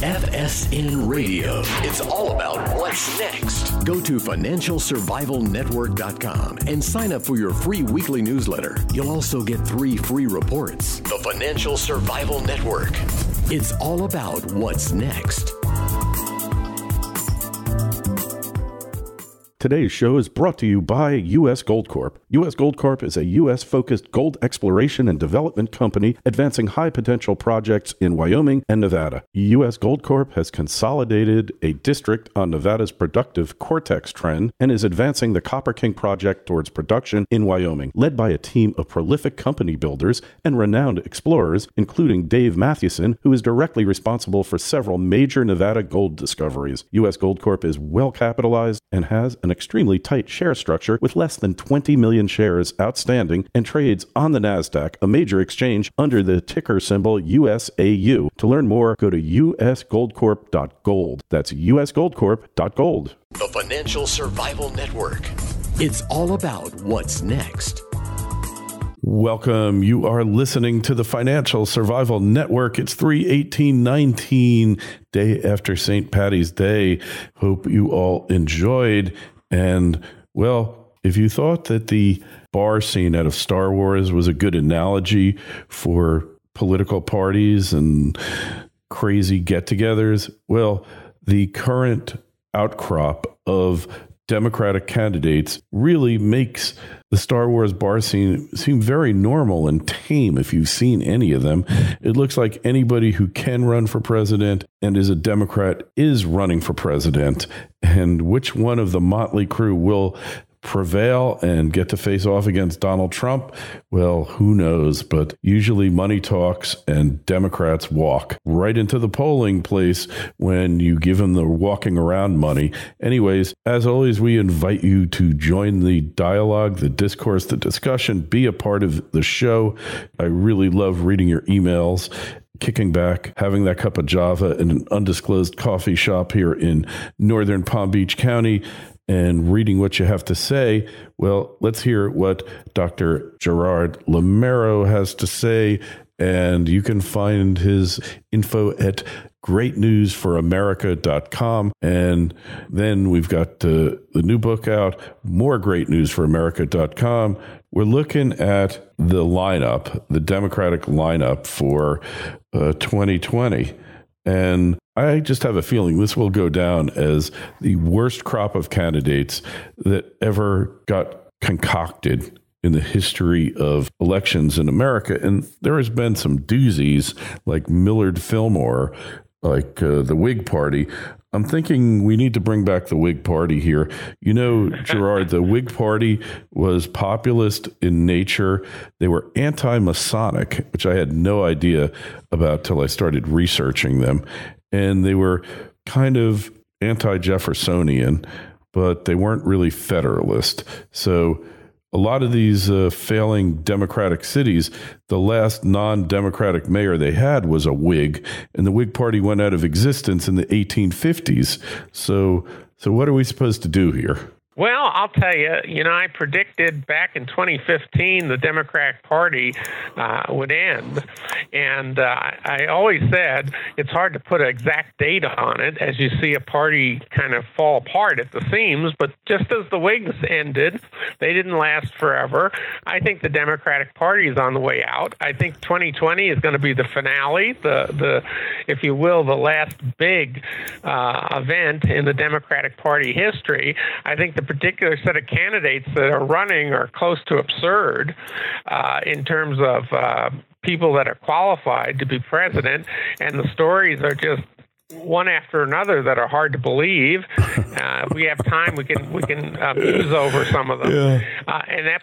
FSN Radio. It's all about what's next. Go to financialsurvivalnetwork.com and sign up for your free weekly newsletter. You'll also get 3 free reports. The Financial Survival Network. It's all about what's next. Today's show is brought to you by U.S. Gold Corp. U.S. Gold Corp is a U.S.-focused gold exploration and development company advancing high-potential projects in Wyoming and Nevada. U.S. Gold Corp has consolidated a district on Nevada's productive Cortex trend and is advancing the Copper King project towards production in Wyoming, led by a team of prolific company builders and renowned explorers, including Dave Mathewson, who is directly responsible for several major Nevada gold discoveries. U.S. Gold Corp is well-capitalized and has an extremely tight share structure with less than 20 million shares outstanding and trades on the NASDAQ, a major exchange, under the ticker symbol USAU. To learn more, go to usgoldcorp.gold. That's usgoldcorp.gold. The Financial Survival Network. It's all about what's next. Welcome. You are listening to the Financial Survival Network. It's 3/18/19, day after St. Paddy's Day. Hope you all enjoyed. And, well, if you thought that the bar scene out of Star Wars was a good analogy for political parties and crazy get-togethers, well, the current outcrop of Democratic candidates really makes the Star Wars bar scene seem very normal and tame if you've seen any of them. It looks like anybody who can run for president and is a Democrat is running for president. And which one of the motley crew will prevail and get to face off against Donald Trump? Well, who knows? But usually money talks and Democrats walk right into the polling place when you give them the walking around money. Anyways, as always, we invite you to join the dialogue, the discourse, the discussion, be a part of the show. I really love reading your emails, kicking back, having that cup of Java in an undisclosed coffee shop here in northern Palm Beach County, and reading what you have to say. Well, let's hear what Dr. Gerard Lemairo has to say. And you can find his info at greatnewsforamerica.com. And then we've got the new book out, more greatnewsforamerica.com. We're looking at the lineup, the Democratic lineup for 2020. And I just have a feeling this will go down as the worst crop of candidates that ever got concocted in the history of elections in America. And there has been some doozies like Millard Fillmore, like the Whig Party. I'm thinking we need to bring back the Whig Party here. You know, Gerard, the Whig Party was populist in nature. They were anti-Masonic, which I had no idea about till I started researching them. And they were kind of anti-Jeffersonian, but they weren't really Federalist. So a lot of these failing Democratic cities, the last non-Democratic mayor they had was a Whig, and the Whig Party went out of existence in the 1850s. So what are we supposed to do here? Well, I'll tell you, I predicted back in 2015 the Democratic Party would end. And I always said it's hard to put an exact date on it as you see a party kind of fall apart at the seams. But just as the Whigs ended, they didn't last forever. I think the Democratic Party is on the way out. I think 2020 is going to be the finale, the if you will, the last big event in the Democratic Party history. I think the particular set of candidates that are running are close to absurd in terms of people that are qualified to be president, and the stories are just one after another that are hard to believe. We have time; we can muse over some of them. Yeah.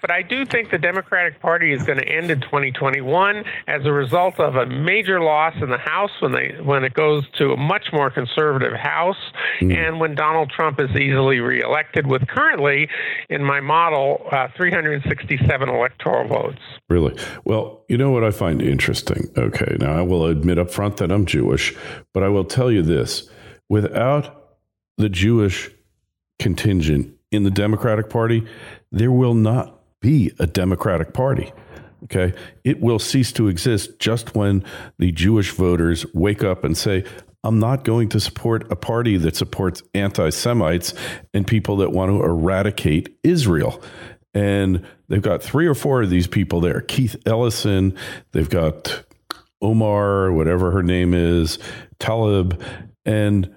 But I do think the Democratic Party is going to end in 2021 as a result of a major loss in the House when it goes to a much more conservative House, and when Donald Trump is easily reelected with currently, in my model, 367 electoral votes. Really? Well, you know what I find interesting? Okay, now I will admit up front that I'm Jewish, but I will tell you this. Without the Jewish contingent in the Democratic Party, there will not be a Democratic Party. Okay? It will cease to exist just when the Jewish voters wake up and say, I'm not going to support a party that supports anti-Semites and people that want to eradicate Israel. And they've got 3 or 4 of these people there. Keith Ellison, they've got Omar, whatever her name is, Talib. And,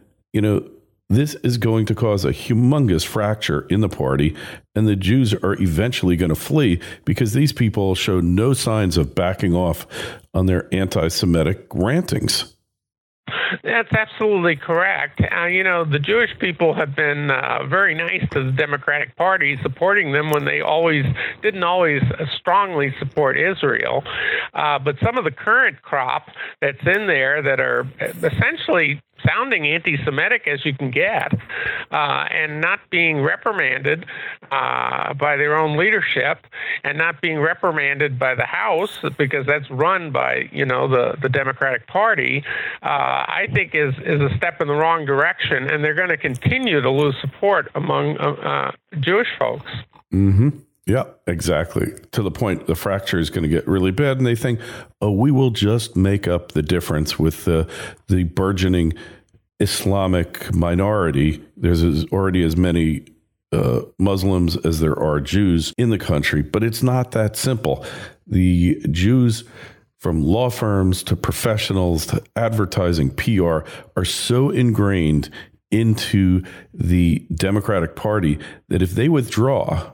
this is going to cause a humongous fracture in the party. And the Jews are eventually going to flee because these people show no signs of backing off on their anti-Semitic rantings. That's absolutely correct. The Jewish people have been very nice to the Democratic Party, supporting them when they didn't always strongly support Israel. But some of the current crop that's in there that are essentially sounding anti-Semitic as you can get, and not being reprimanded by their own leadership, and not being reprimanded by the House because that's run by the Democratic Party, I think is a step in the wrong direction, and they're going to continue to lose support among Jewish folks. Mm-hmm. Yeah, exactly. To the point, the fracture is going to get really bad, and they think, we will just make up the difference with the burgeoning Islamic minority. There's already as many Muslims as there are Jews in the country, but it's not that simple. The Jews, from law firms to professionals to advertising, PR, are so ingrained into the Democratic Party that if they withdraw,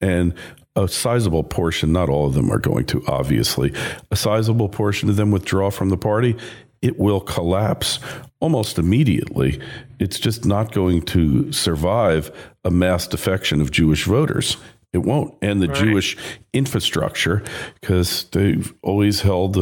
and a sizable portion, not all of them are going to, obviously, a sizable portion of them withdraw from the party, it will collapse almost immediately. It's just not going to survive a mass defection of Jewish voters. It won't. And the Jewish infrastructure, because they've always held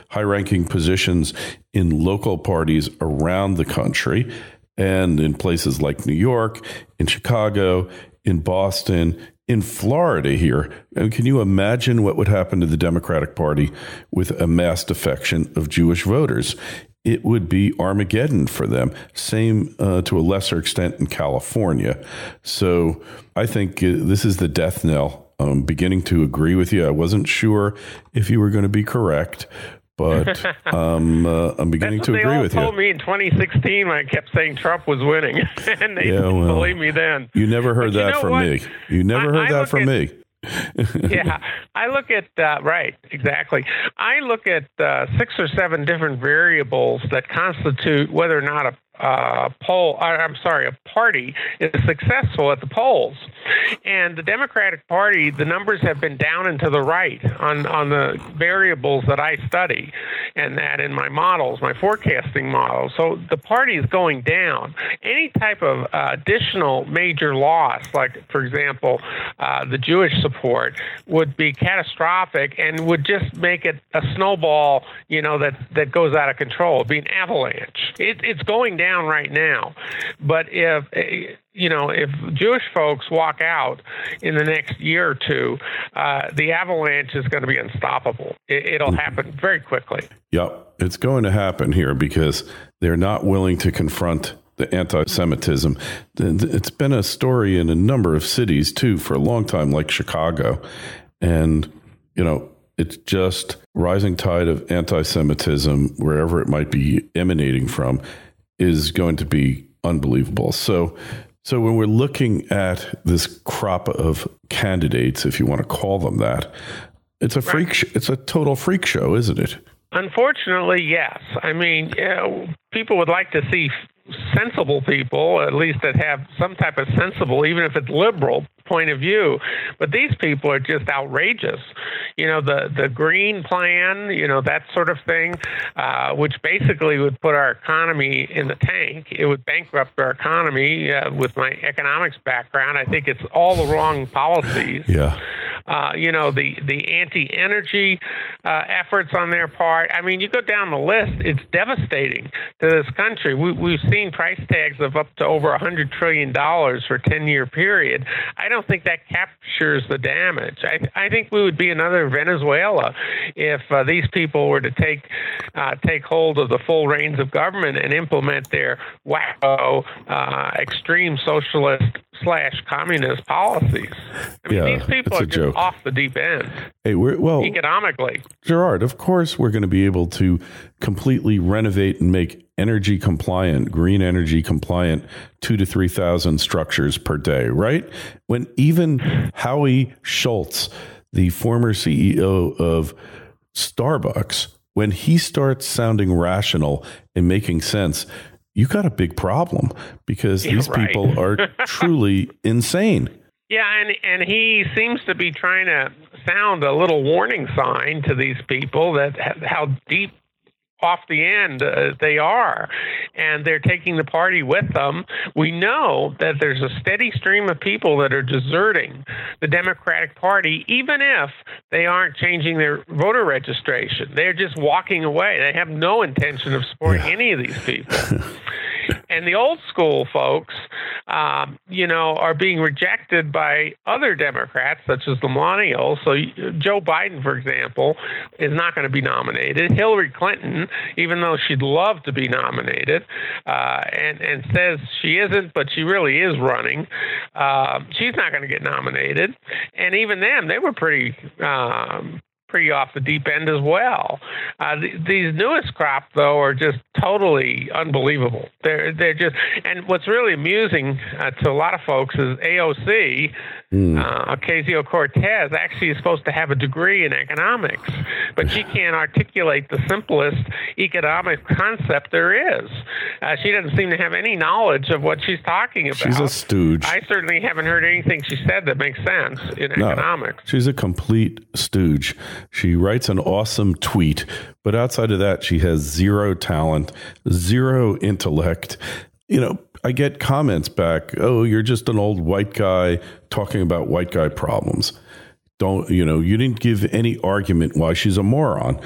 high-ranking positions in local parties around the country and in places like New York, in Chicago, in Boston, in Florida here. And can you imagine what would happen to the Democratic Party with a mass defection of Jewish voters? It would be Armageddon for them. Same to a lesser extent in California. So I think this is the death knell. I'm beginning to agree with you. I wasn't sure if you were going to be correct, but I'm beginning to agree with you. They all told me in 2016 when I kept saying Trump was winning, and they didn't believe me then. You never heard that from me. You never heard that from me. Yeah, I look at, right, exactly. I look at 6 or 7 different variables that constitute whether or not a party is successful at the polls. And the Democratic Party, the numbers have been down and to the right on the variables that I study, and that in my models, my forecasting models. So the party is going down. Any type of additional major loss, like, for example, the Jewish support, would be catastrophic and would just make it a snowball, that goes out of control. It'd be an avalanche. It's going down right now. But if Jewish folks walk out in the next year or two, the avalanche is going to be unstoppable. It'll happen very quickly. Yep, it's going to happen here because they're not willing to confront the anti-Semitism. It's been a story in a number of cities, too, for a long time, like Chicago. And, it's just rising tide of anti-Semitism, wherever it might be emanating from, is going to be unbelievable. So when we're looking at this crop of candidates, if you want to call them that, it's a it's a total freak show, isn't it? Unfortunately, yes. I mean, people would like to see sensible people, at least that have some type of sensible, even if it's liberal, point of view. But these people are just outrageous. The green plan, that sort of thing, which basically would put our economy in the tank. It would bankrupt our economy. With my economics background, I think it's all the wrong policies. Yeah. The anti-energy efforts on their part. I mean, you go down the list, it's devastating to this country. We've seen price tags of up to over $100 trillion for a 10-year period. I don't think that captures the damage. I think we would be another Venezuela if these people were to take hold of the full reins of government and implement their wacko, extreme socialist pro-communist policies. I mean, these people are just off the deep end. Hey, economically. Gerard, of course, we're going to be able to completely renovate and make energy compliant, green energy compliant, 2,000 to 3,000 structures per day, right? When even Howie Schultz, the former CEO of Starbucks, when he starts sounding rational and making sense, you got a big problem, because these people are truly insane. Yeah, and he seems to be trying to sound a little warning sign to these people that how deep off the end they are, and they're taking the party with them. We know that there's a steady stream of people that are deserting the Democratic Party, even if they aren't changing their voter registration. They're just walking away. They have no intention of supporting any of these people. And the old school folks, are being rejected by other Democrats, such as the millennials. So Joe Biden, for example, is not going to be nominated. Hillary Clinton, even though she'd love to be nominated, and says she isn't, but she really is running, she's not going to get nominated. And even them, they were pretty off the deep end as well. These newest crop, though, are just totally unbelievable. They're just, and what's really amusing to a lot of folks is AOC, Ocasio-Cortez, actually is supposed to have a degree in economics, but she can't articulate the simplest economic concept there is. She doesn't seem to have any knowledge of what she's talking about. She's a stooge. I certainly haven't heard anything she said that makes sense in economics. She's a complete stooge. She writes an awesome tweet, but outside of that, she has zero talent, zero intellect. I get comments back, oh, you're just an old white guy talking about white guy problems. You didn't give any argument why she's a moron.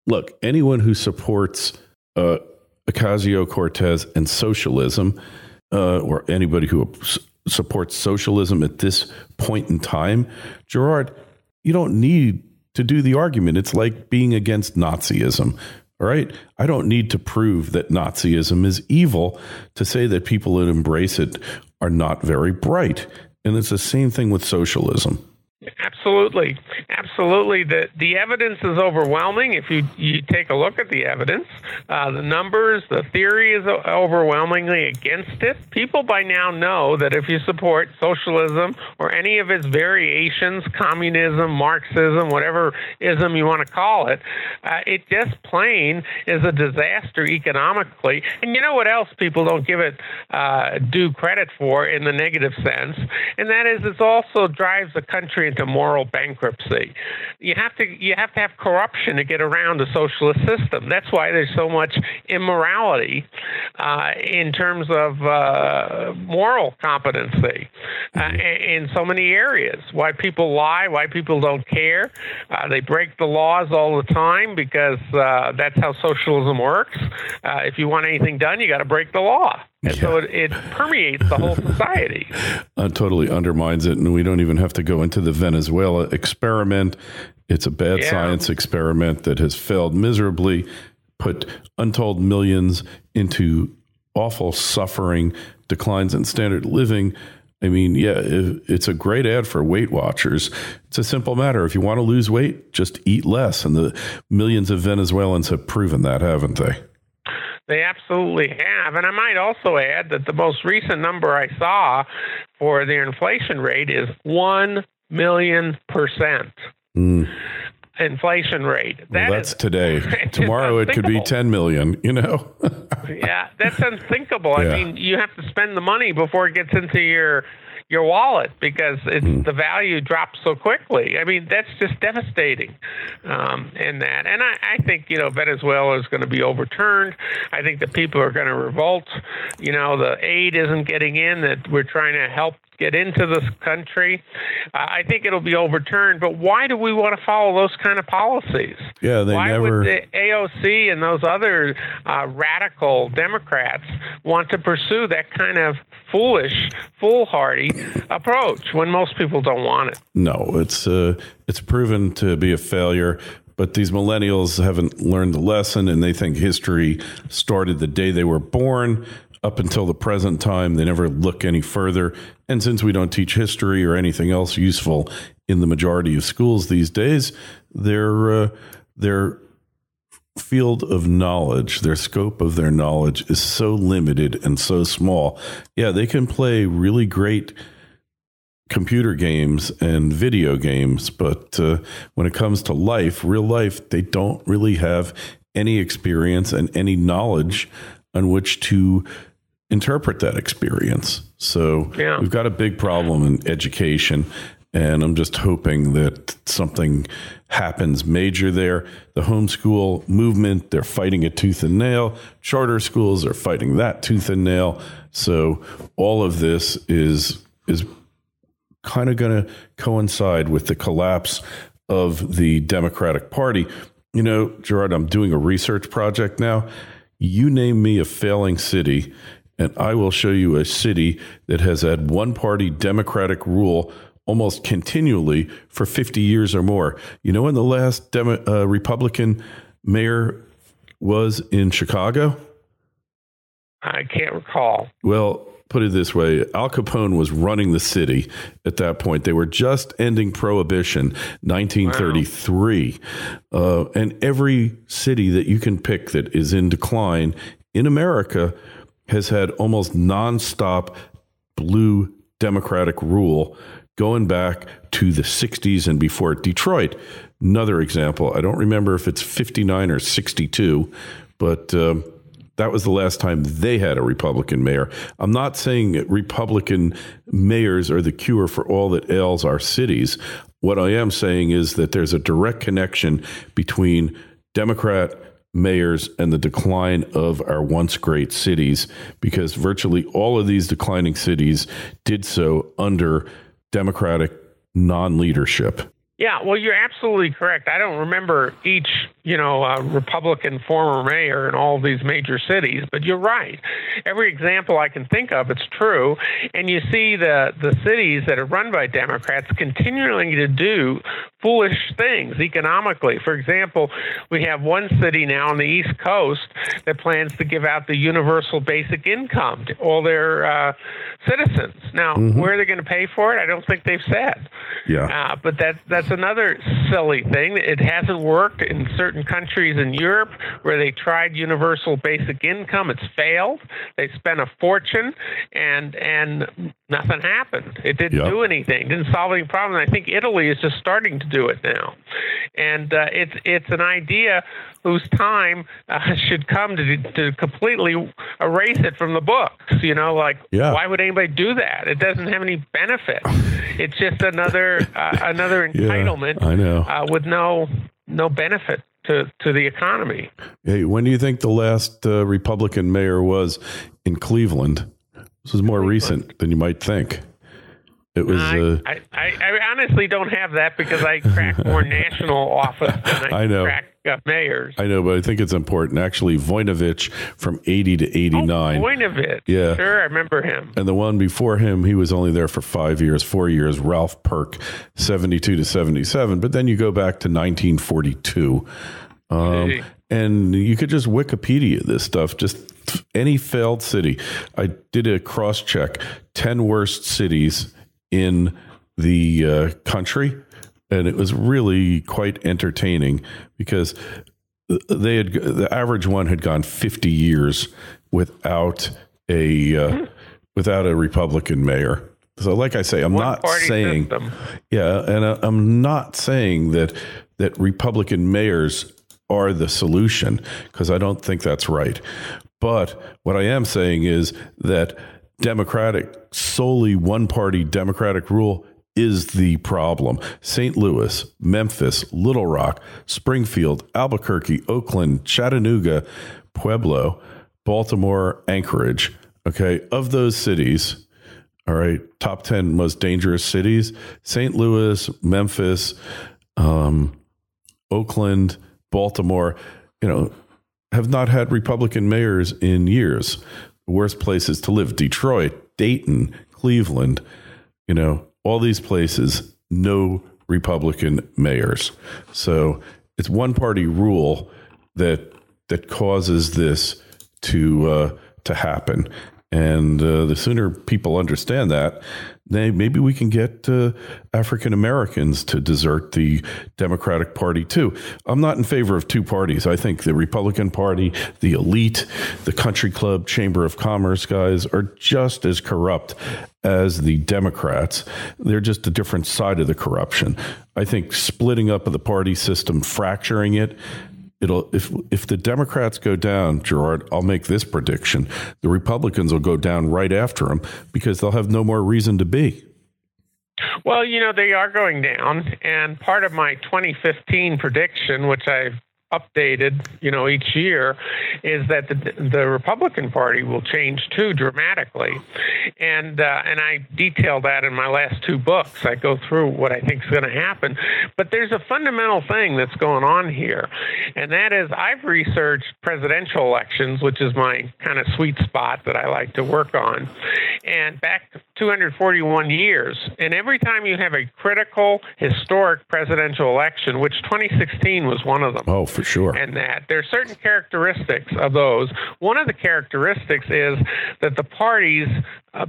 Look, anyone who supports Ocasio-Cortez and socialism, or anybody who supports socialism at this point in time, Gerard, you don't need to do the argument. It's like being against Nazism. All right. I don't need to prove that Nazism is evil to say that people that embrace it are not very bright. And it's the same thing with socialism. Absolutely. Absolutely. The evidence is overwhelming. If you take a look at the evidence, the numbers, the theory is overwhelmingly against it. People by now know that if you support socialism or any of its variations, communism, Marxism, whatever ism you want to call it, it just plain is a disaster economically. And you know what else people don't give it due credit for in the negative sense? And that is it also drives the country into moral bankruptcy. You have to have corruption to get around a socialist system. That's why there's so much immorality in terms of moral competency in so many areas. Why people lie, why people don't care. They break the laws all the time because that's how socialism works. If you want anything done, you got to break the law. And so it permeates the whole society. Totally undermines it. And we don't even have to go into the Venezuela experiment. It's a bad science experiment that has failed miserably, put untold millions into awful suffering, declines in standard of living. I mean, it's a great ad for Weight Watchers. It's a simple matter. If you want to lose weight, just eat less. And the millions of Venezuelans have proven that, haven't they? They absolutely have. And I might also add that the most recent number I saw for their inflation rate is 1 million %. Inflation rate. That's today. Tomorrow it could be 10 million, Yeah, that's unthinkable. I mean, you have to spend the money before it gets into your wallet because the value drops so quickly. I mean, that's just devastating in that. And I think, Venezuela is going to be overturned. I think the people are going to revolt. The aid isn't getting in that we're trying to help get into this country. I think it'll be overturned, but why do we want to follow those kind of policies? Yeah, why would the AOC and those other radical Democrats want to pursue that kind of foolish, foolhardy approach when most people don't want it? No, it's proven to be a failure. But these millennials haven't learned the lesson, and they think history started the day they were born. up until the present time. They never look any further. And since we don't teach history or anything else useful in the majority of schools these days, their field of knowledge, their scope of their knowledge is so limited and so small. Yeah, they can play really great computer games and video games, but when it comes to life, real life, they don't really have any experience and any knowledge on which to interpret that experience. So we've got a big problem in education, and I'm just hoping that something happens major there. The homeschool movement, they're fighting it tooth and nail. Charter schools are fighting that tooth and nail. So all of this is kind of going to coincide with the collapse of the Democratic Party. You know, Gerard, I'm doing a research project now. You name me a failing city, and I will show you a city that has had one-party Democratic rule almost continually for 50 years or more. You know when the last Republican mayor was in Chicago? I can't recall. Well, put it this way, Al Capone was running the city at that point. They were just ending Prohibition, 1933. Wow. And every city that you can pick that is in decline in America has had almost nonstop blue Democratic rule going back to the 60s and before. Detroit, another example. I don't remember if it's 59 or 62, but that was the last time they had a Republican mayor. I'm not saying that Republican mayors are the cure for all that ails our cities. What I am saying is that there's a direct connection between Democrat mayors and the decline of our once great cities, because virtually all of these declining cities did so under Democratic non-leadership. Yeah, well, you're absolutely correct. I don't remember each, Republican former mayor in all these major cities, but you're right. Every example I can think of, it's true. And you see the cities that are run by Democrats continuing to do foolish things economically. For example, we have one city now on the East Coast that plans to give out the universal basic income to all their citizens. Now, where are they going to pay for it? I don't think they've said. Yeah. But that's another silly thing. It hasn't worked in certain countries in Europe where they tried universal basic income. It's failed. They spent a fortune, and nothing happened. It didn't do anything. Didn't solve any problem. I think Italy is just starting to do it now, and it's an idea whose time should come to completely erase it from the books. Why would anybody do that? It doesn't have any benefit. It's just another entitlement. I know. With no benefit to the economy. Hey, when do you think the last Republican mayor was in Cleveland? This was more recent than you might think. It was. I honestly don't have that because I crack more national office than I crack mayors. I know, but I think it's important. Actually, Voinovich from 80 to 89. Oh, Voinovich. Yeah. Sure, I remember him. And the one before him, he was only there for 4 years, Ralph Perk, 72 to 77. But then you go back to 1942. And you could just Wikipedia this stuff, just any failed city. I did a cross-check, 10 worst cities in the country, and it was really quite entertaining because the average one had gone 50 years without a Republican mayor. So, like I say, I'm not saying, I'm not saying that Republican mayors are the solution, because I don't think that's right. But what I am saying is that solely one-party Democratic rule is the problem. St. Louis, Memphis, Little Rock, Springfield, Albuquerque, Oakland, Chattanooga, Pueblo, Baltimore, Anchorage. Okay, of those cities, all right, top 10 most dangerous cities, St. Louis, Memphis, Oakland, Baltimore, have not had Republican mayors in years. The worst places to live, Detroit, Dayton, Cleveland, all these places, no Republican mayors. So it's one party rule that causes this to happen. And the sooner people understand that, maybe we can get African Americans to desert the Democratic Party too. I'm not in favor of two parties. I think the Republican Party, the elite, the country club, Chamber of Commerce guys are just as corrupt as the Democrats. They're just a different side of the corruption. I think splitting up of the party system, fracturing it, if the Democrats go down, Gerard, I'll make this prediction. The Republicans will go down right after them because they'll have no more reason to be. Well, they are going down. And part of my 2015 prediction, which I've updated, each year, is that the Republican Party will change too dramatically, and I detail that in my last two books. I go through what I think is going to happen, but there's a fundamental thing that's going on here, and that is I've researched presidential elections, which is my kind of sweet spot that I like to work on, and back 241 years, and every time you have a critical, historic presidential election, which 2016 was one of them. Oh, for sure. And that there are certain characteristics of those. One of the characteristics is that the parties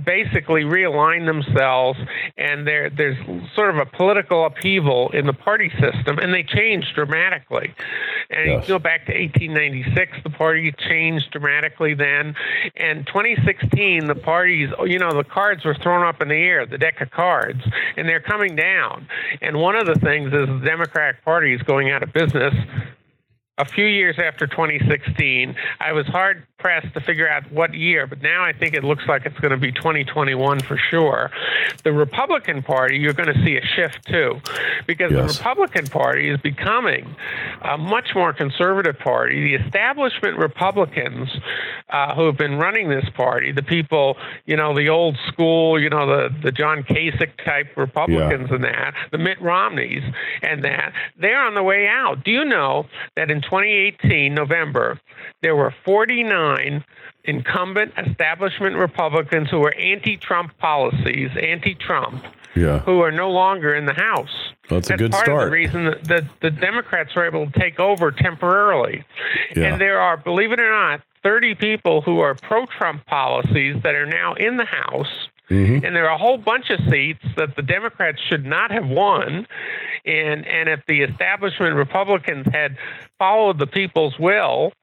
basically realign themselves, and there's sort of a political upheaval in the party system, and they change dramatically. And you go back to 1896, the party changed dramatically then. And 2016, the parties, the cards were thrown up in the air, the deck of cards, and they're coming down. And one of the things is the Democratic Party is going out of business. A few years after 2016, I was hard-pressed to figure out what year, but now I think it looks like it's going to be 2021 for sure. The Republican Party, you're going to see a shift too, because the Republican Party is becoming a much more conservative party. The establishment Republicans who have been running this party, the people, the old school, the John Kasich type Republicans and that, the Mitt Romneys and that, they're on the way out. Do you know that in 2018, November, there were 49 incumbent establishment Republicans who were anti-Trump policies, anti-Trump, who are no longer in the House? That's a good start. That's part of the reason that the Democrats were able to take over temporarily. And there are, believe it or not, 30 people who are pro-Trump policies that are now in the House. And there are a whole bunch of seats that the Democrats should not have won. And if the establishment Republicans had followed the people's will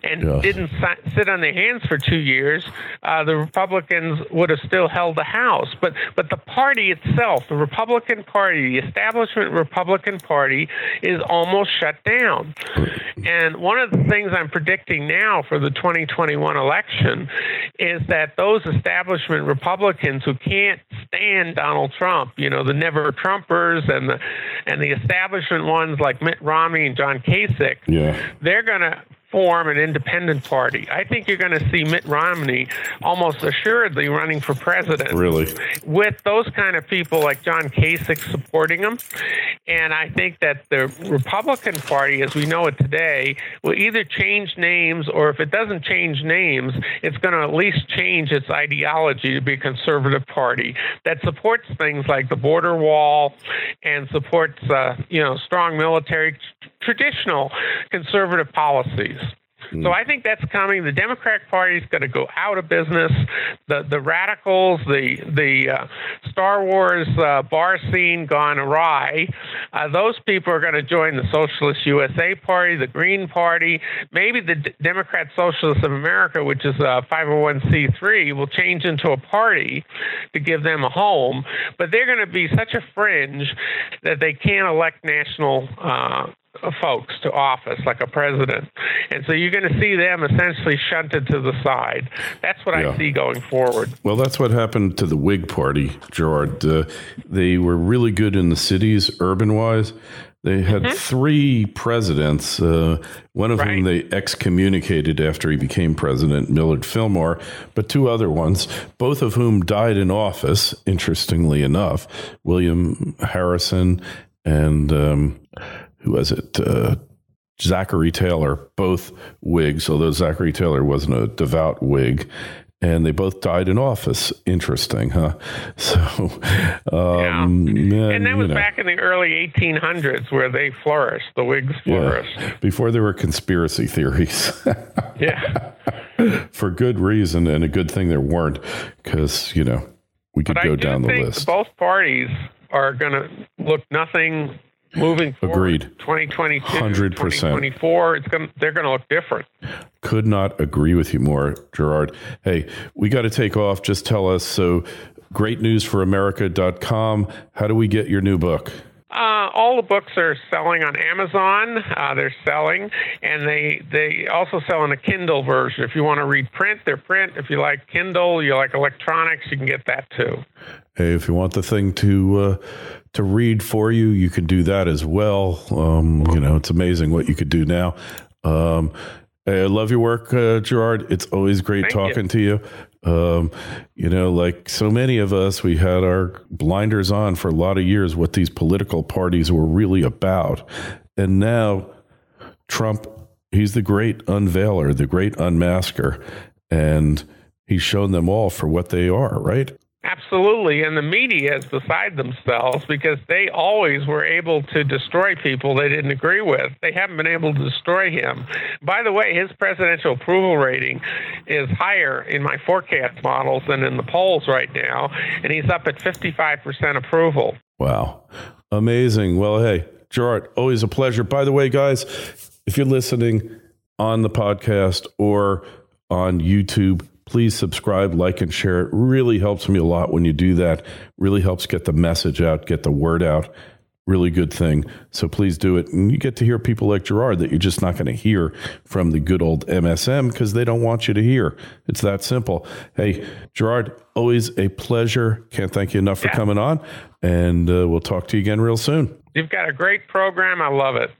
and didn't sit on their hands for 2 years, the Republicans would have still held the House. But the party itself, the Republican Party, the establishment Republican Party, is almost shut down. And one of the things I'm predicting now for the 2021 election is that those establishment Republicans who can't stand Donald Trump, the never Trumpers and the establishment ones like Mitt Romney and John Kasich, they're going to form an independent party. I think you're going to see Mitt Romney almost assuredly running for president. Really? With those kind of people like John Kasich supporting him. And I think that the Republican Party, as we know it today, will either change names, or if it doesn't change names, it's going to at least change its ideology to be a conservative party that supports things like the border wall and supports, strong military, traditional conservative policies. So I think that's coming. The Democratic Party is going to go out of business. The radicals, the Star Wars bar scene gone awry, those people are going to join the Socialist USA Party, the Green Party. Maybe the Democrat Socialists of America, which is a 501c3, will change into a party to give them a home. But they're going to be such a fringe that they can't elect national folks to office like a president. And so you're going to see them essentially shunted to the side. That's what I see going forward. Well, that's what happened to the Whig Party, Gerard. They were really good in the cities, urban-wise. They had three presidents, one of whom they excommunicated after he became president, Millard Fillmore, but two other ones, both of whom died in office, interestingly enough, William Harrison and who was it? Zachary Taylor, both Whigs, although Zachary Taylor wasn't a devout Whig. and they both died in office. Interesting, huh? So, and that was back in the early 1800s where they flourished. The Whigs flourished. Before there were conspiracy theories. Yeah. For good reason, and a good thing there weren't, because, we could go down the list. Both parties are going to look nothing moving forward. Agreed. 2022, 100%. 2024, they're going to look different. Could not agree with you more, Gerard. Hey, we got to take off. Just tell us. So, greatnewsforamerica.com. How do we get your new book? All the books are selling on Amazon. They're selling, and they also sell in a Kindle version. If you want to read print, they're print. If you like Kindle, you like electronics, you can get that too. Hey, if you want the thing to read for you, you can do that as well. It's amazing what you could do now. I love your work, Gerard. It's always great talking to you. Like so many of us, we had our blinders on for a lot of years what these political parties were really about. And now Trump, he's the great unveiler, the great unmasker, and he's shown them all for what they are, right? Absolutely. And the media is beside themselves because they always were able to destroy people they didn't agree with. They haven't been able to destroy him. By the way, his presidential approval rating is higher in my forecast models than in the polls right now, and he's up at 55% approval. Wow. Amazing. Well, hey, Gerard, always a pleasure. By the way, guys, if you're listening on the podcast or on YouTube, please subscribe, like, and share. It really helps me a lot when you do that. Really helps get the message out, get the word out. Really good thing. So please do it. And you get to hear people like Gerard that you're just not going to hear from the good old MSM because they don't want you to hear. It's that simple. Hey, Gerard, always a pleasure. Can't thank you enough for coming on. And we'll talk to you again real soon. You've got a great program. I love it.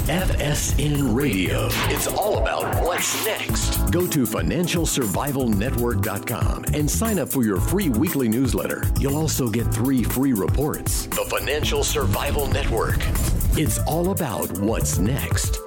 FSN Radio. It's all about what's next. Go to financialsurvivalnetwork.com and sign up for your free weekly newsletter. You'll also get 3 free reports. The Financial Survival Network. It's all about what's next.